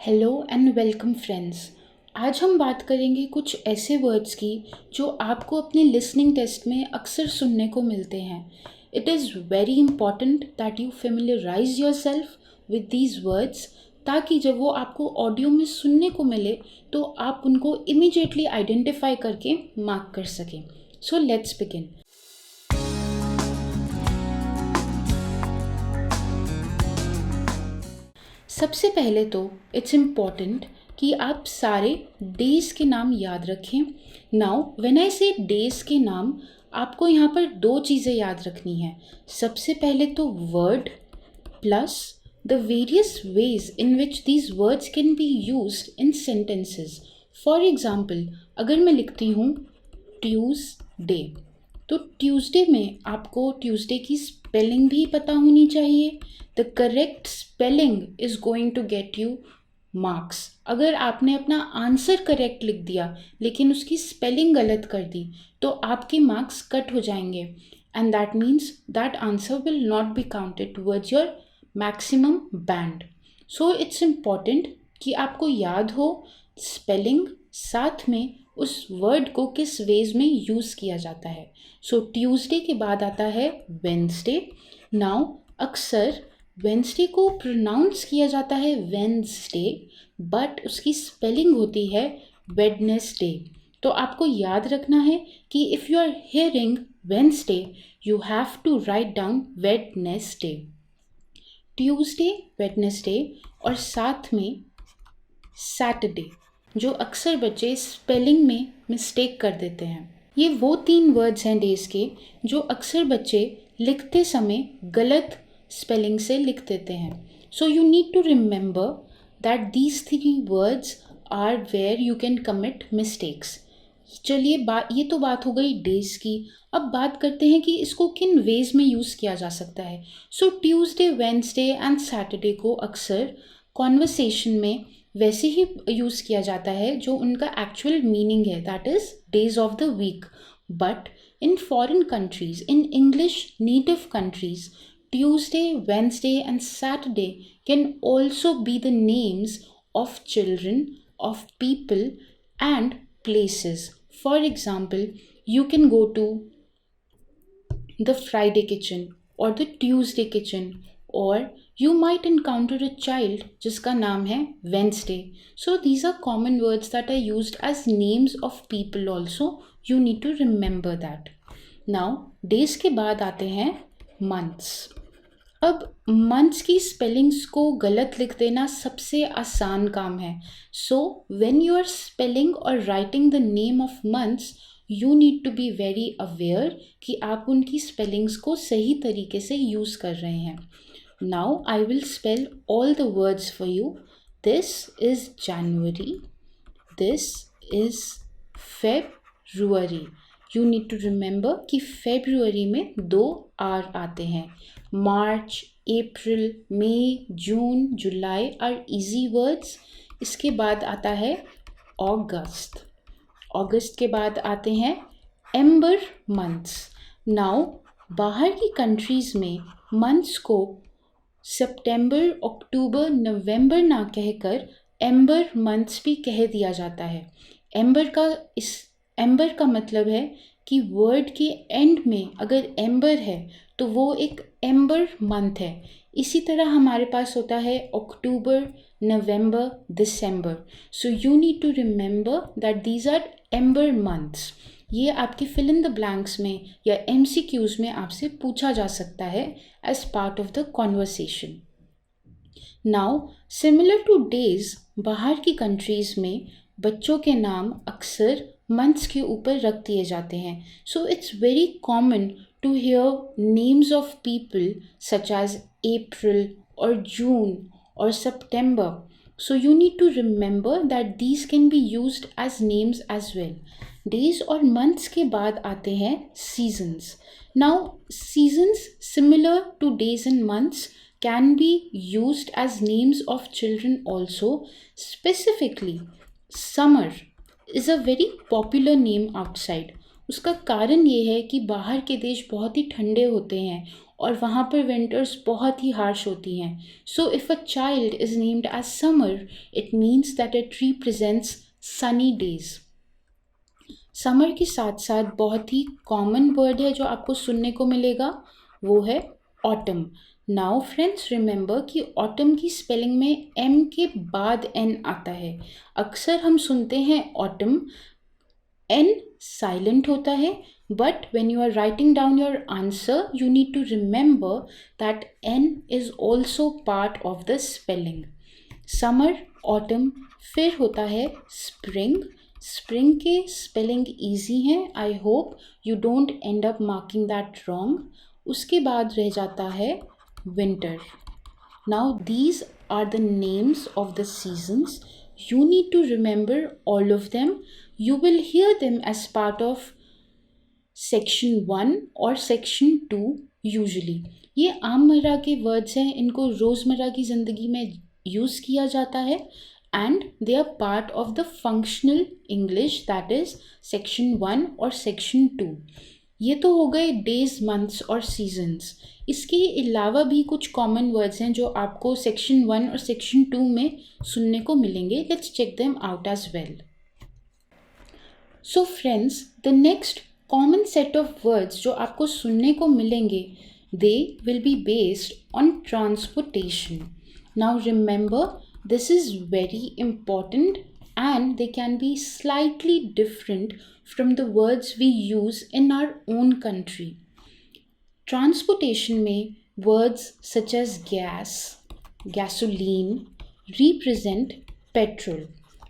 Hello and welcome friends. आज हम बात करेंगे कुछ ऐसे वर्ड्स की जो आपको अपने लिसनिंग टेस्ट में अक्सर सुनने को मिलते हैं। It is very important that you familiarise your self with these words, ताकि जब वो आपको ऑडियो में सुनने को मिले तो आप उनको इमीडिएटली आइडेंटिफाई करके मार्क कर सकें। So let's begin. सबसे पहले तो इट्स इम्पॉर्टेंट कि आप सारे डेज़ के नाम याद रखें। नाउ व्हेन आई से डेज़ के नाम, आपको यहाँ पर दो चीज़ें याद रखनी है। सबसे पहले तो word plus the various ways in which these words can be used in sentences. For example, अगर मैं लिखती हूँ ट्यूसडे, तो ट्यूसडे में आपको ट्यूसडे की स्पेलिंग भी पता होनी चाहिए। The correct spelling is going to get you marks. अगर आपने अपना आंसर करेक्ट लिख दिया लेकिन उसकी स्पेलिंग गलत कर दी तो आपके मार्क्स कट हो जाएंगे, and that means that answer will not be counted towards your maximum band. So it's important कि आपको याद हो स्पेलिंग, साथ में उस वर्ड को किस वेज में यूज़ किया जाता है। सो ट्यूसडे के बाद आता है वेंसडे। नाउ अक्सर वेंसडे को प्रोनाउंस किया जाता है वेंसडे, बट उसकी स्पेलिंग होती है वेडनेसडे। तो आपको याद रखना है कि if you are hearing Wednesday, you have to write down Wednesday. Tuesday, Wednesday और साथ में सैटरडे, जो अक्सर बच्चे स्पेलिंग में मिस्टेक कर देते हैं। ये वो 3 वर्ड्स हैं डेज़ के जो अक्सर बच्चे लिखते समय गलत स्पेलिंग से लिख देते हैं। So you need to remember that these 3 words are where you can commit mistakes. चलिए ये तो बात हो गई डेज़ की। अब बात करते हैं कि इसको किन वेज में यूज़ किया जा सकता है। सो ट्यूसडे, वेंसडे एंड सैटरडे को अक्सर कॉन्वर्सेशन में वैसे ही यूज़ किया जाता है जो उनका एक्चुअल मीनिंग है, that is days of the week. But in foreign countries, in English native countries, Tuesday, Wednesday and Saturday can also be the names of children, of people and places. For example, you can go to the Friday kitchen or the Tuesday kitchen, or you might encounter a child जिसका नाम है Wednesday. So these are common words that are used as names of people also. You need to remember that. Now days के बाद आते हैं months. अब months की spellings को गलत लिख देना सबसे आसान काम है। So when you are spelling और writing the name of months, you need to be very aware कि आप उनकी स्पेलिंग्स को सही तरीके से यूज़ कर रहे हैं। Now I will spell all the words for you. This is January, this is February. You need to remember कि फेब्रुअरी में 2 आर आते हैं। March, April, May, June, July are easy words. इसके बाद आता है अगस्त। अगस्त के बाद आते हैं एम्बर मंथ्स। नाउ बाहर की कंट्रीज़ में मंथ्स को सितंबर, अक्टूबर, नवंबर ना कहकर एम्बर मंथ्स भी कह दिया जाता है। एम्बर का मतलब है कि वर्ड के एंड में अगर एम्बर है तो वो एक एम्बर मंथ है। इसी तरह हमारे पास होता है October, November, December. So you need to remember that these are ember months. ये आपके फिल इन द ब्लैंक्स में या MCQs में आपसे पूछा जा सकता है as part of the conversation. Now similar to days, बाहर की कंट्रीज़ में बच्चों के नाम अक्सर मंथ्स के ऊपर रख दिए जाते हैं। So it's very common to hear names of people such as April or June or September. So you need to remember that these can be used as names as well. Days और months के बाद आते हैं seasons. Now seasons similar to days and months can be used as names of children also. Specifically, summer is a very popular name outside. उसका कारण ये है कि बाहर के देश बहुत ही ठंडे होते हैं और वहाँ पर विंटर्स बहुत ही हार्श होती हैं. So if a child is named as Summer, it means that it represents sunny days. Summer के साथ साथ बहुत ही कॉमन वर्ड है जो आपको सुनने को मिलेगा, वो है ऑटम. नाउ फ्रेंड्स रिमेंबर कि ऑटम की स्पेलिंग में एम के बाद एन आता है. अक्सर हम सुनते हैं ऑटम, एन साइलेंट होता है, but when you are writing down your answer, you need to remember that N is also part of the spelling. Summer, autumn, फिर होता है spring. Spring के spelling easy है. I hope you don't end up marking that wrong. उसके बाद रह जाता है winter. Now these are the names of the seasons. You need to remember all of them. You will hear them as part of section 1 और section 2 usually. ये आममर्रा के words हैं, इनको रोज़मर्रा की ज़िंदगी में यूज़ किया जाता है and they are part of the functional English, that is section 1 और सेक्शन 2. ये तो हो गए डेज, मंथ्स और सीजन्स. इसके अलावा भी कुछ कॉमन वर्ड्स हैं जो आपको सेक्शन 1 और सेक्शन 2 में सुनने को मिलेंगे. Let's check them out as well. So friends, the next common set of words जो आपको सुनने को मिलेंगे, they will be based on transportation. Now remember, this is very important and they can be slightly different from the words we use in our own country. Transportation में words such as gas, gasoline represent petrol.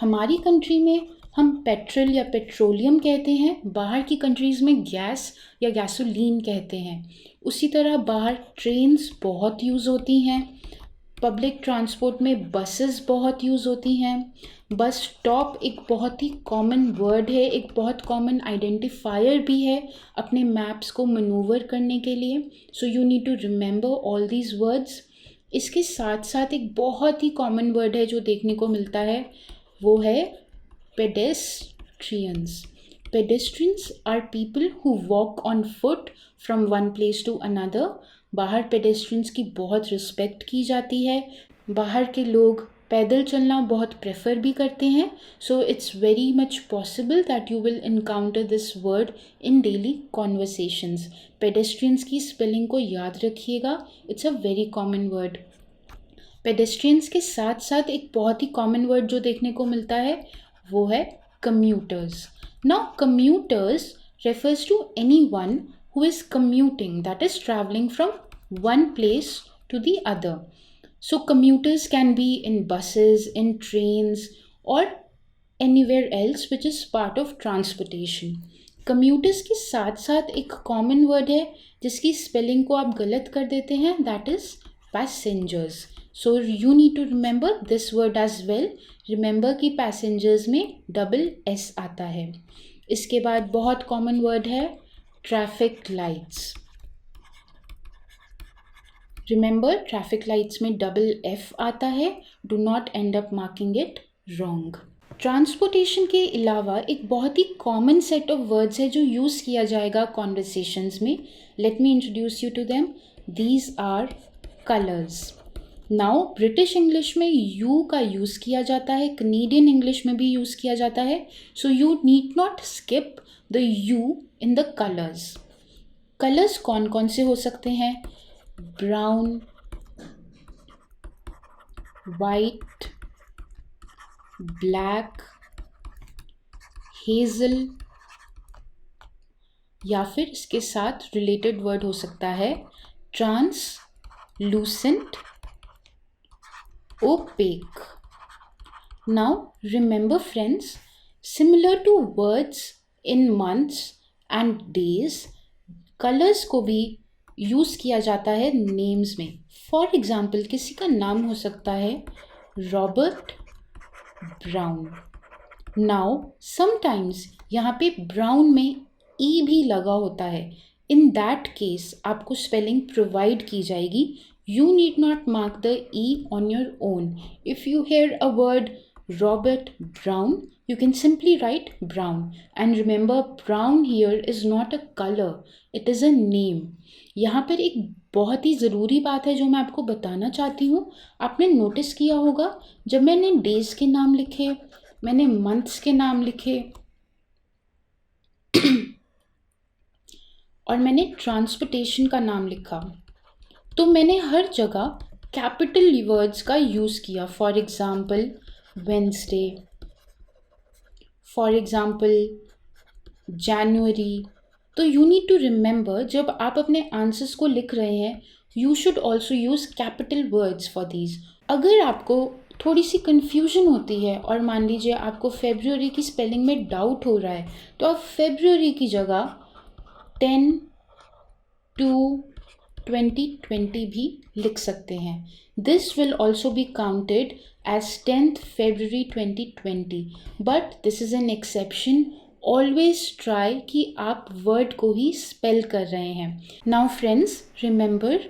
हमारी country में हम petrol या petroleum कहते हैं, बाहर की countries में गैस या गैसोलीन कहते हैं. उसी तरह बाहर ट्रेन्स बहुत यूज़ होती हैं, पब्लिक ट्रांसपोर्ट में बसेस बहुत यूज़ होती हैं. बस स्टॉप एक बहुत ही कॉमन वर्ड है, एक बहुत कॉमन आइडेंटिफायर भी है अपने मैप्स को मनूवर करने के लिए. So you need to remember all these words. इसके साथ साथ एक बहुत ही कॉमन वर्ड है जो देखने को मिलता है, वो है pedestrians. Pedestrians are people who walk on foot from one place to another. बाहर pedestrians की बहुत रिस्पेक्ट की जाती है. बाहर के लोग पैदल चलना बहुत प्रेफर भी करते हैं. So it's very much possible that you will encounter this word in daily conversations. pedestrians की स्पेलिंग को याद रखिएगा, it's a very common word. pedestrians के साथ साथ एक बहुत ही कॉमन वर्ड जो देखने को मिलता है, वो है commuters. Now commuters refers to anyone who is commuting, that is traveling from one place to the other. So commuters can be in buses, in trains or anywhere else which is part of transportation. Commuters के साथ साथ एक common word है जिसकी spelling को आप गलत कर देते हैं, that is passengers. So you need to remember this word as well. Remember कि passengers में double S आता है. इसके बाद बहुत common word है traffic lights. Remember traffic lights में double F आता है. Do not end up marking it wrong. Transportation के अलावा एक बहुत ही कॉमन सेट ऑफ वर्ड्स है जो यूज़ किया जाएगा कॉन्वर्सेशंस में. Let me introduce you to them. These are colours. Now British English में यू का यूज़ किया जाता है, कनेडियन इंग्लिश में भी यूज़ किया जाता है. सो you need not skip the you in the colours. Colours कौन कौन से हो सकते हैं? ब्राउन, वाइट, ब्लैक, हेज़ल, या फिर इसके साथ रिलेटेड वर्ड हो सकता है translucent, opaque. Now remember friends, similar to words in months and days, colors को भी यूज़ किया जाता है नेम्स में. फॉर एग्जाम्पल किसी का नाम हो सकता है रॉबर्ट ब्राउन. नाउ समटाइम्स यहाँ पे ब्राउन में ई भी लगा होता है. इन दैट केस आपको स्पेलिंग प्रोवाइड की जाएगी. You need not mark the E on your own. If you hear a word Robert Brown, you can simply write Brown. And remember, brown here is not a color, it is a name. यहाँ पर एक बहुत ही ज़रूरी बात है जो मैं आपको बताना चाहती हूँ। आपने नोटिस किया होगा जब मैंने डेज़ के नाम लिखे, मैंने मंथ्स के नाम लिखे और मैंने ट्रांसपोर्टेशन का नाम लिखा, तो मैंने हर जगह कैपिटल वर्ड्स का यूज़ किया। For example Wednesday, for example January. तो यू नीड टू रिमेंबर, जब आप अपने आंसर्स को लिख रहे हैं, you should also use capital words for these. अगर आपको थोड़ी सी कन्फ्यूजन होती है और मान लीजिए आपको फेब्रुअरी की स्पेलिंग में डाउट हो रहा है, तो आप फेब्रुअरी की जगह 10/2/2020 भी लिख सकते हैं। This will also be counted as 10th February 2020, but this is an exception. Always try कि आप वर्ड को ही स्पेल कर रहे हैं। नाउ फ्रेंड्स, रिमेंबर,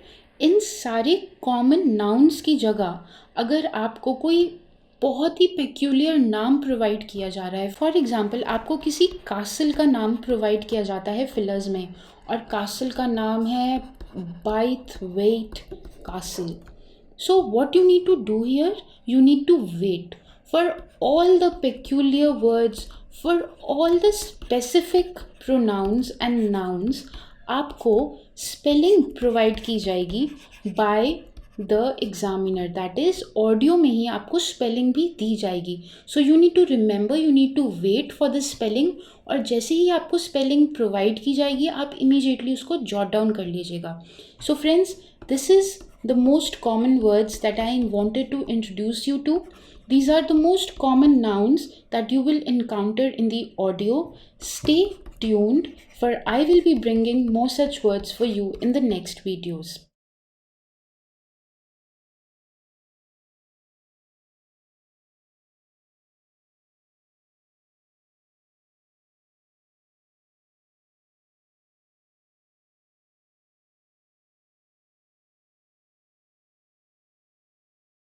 इन सारे कॉमन नाउन्स की जगह अगर आपको कोई बहुत ही पेक्यूलियर नाम प्रोवाइड किया जा रहा है, फॉर एग्जाम्पल आपको किसी कासल का नाम प्रोवाइड किया जाता है फिलर्स में, और कासल का नाम है Braithwaite castle. So what you need to do here, you need to wait for all the peculiar words, for all the specific pronouns and nouns। आपको स्पेलिंग प्रोवाइड की जाएगी by the examiner, that is audio में ही आपको spelling भी दी जाएगी। So you need to remember, you need to wait for the spelling, और जैसे ही आपको स्पेलिंग प्रोवाइड की जाएगी आप इमीडिएटली उसको जॉट डाउन कर लीजिएगा। So friends, this is the most common words that I wanted to introduce you to. These are the most common nouns that you will encounter in the audio. Stay tuned, for I will be bringing more such words for you in the next videos.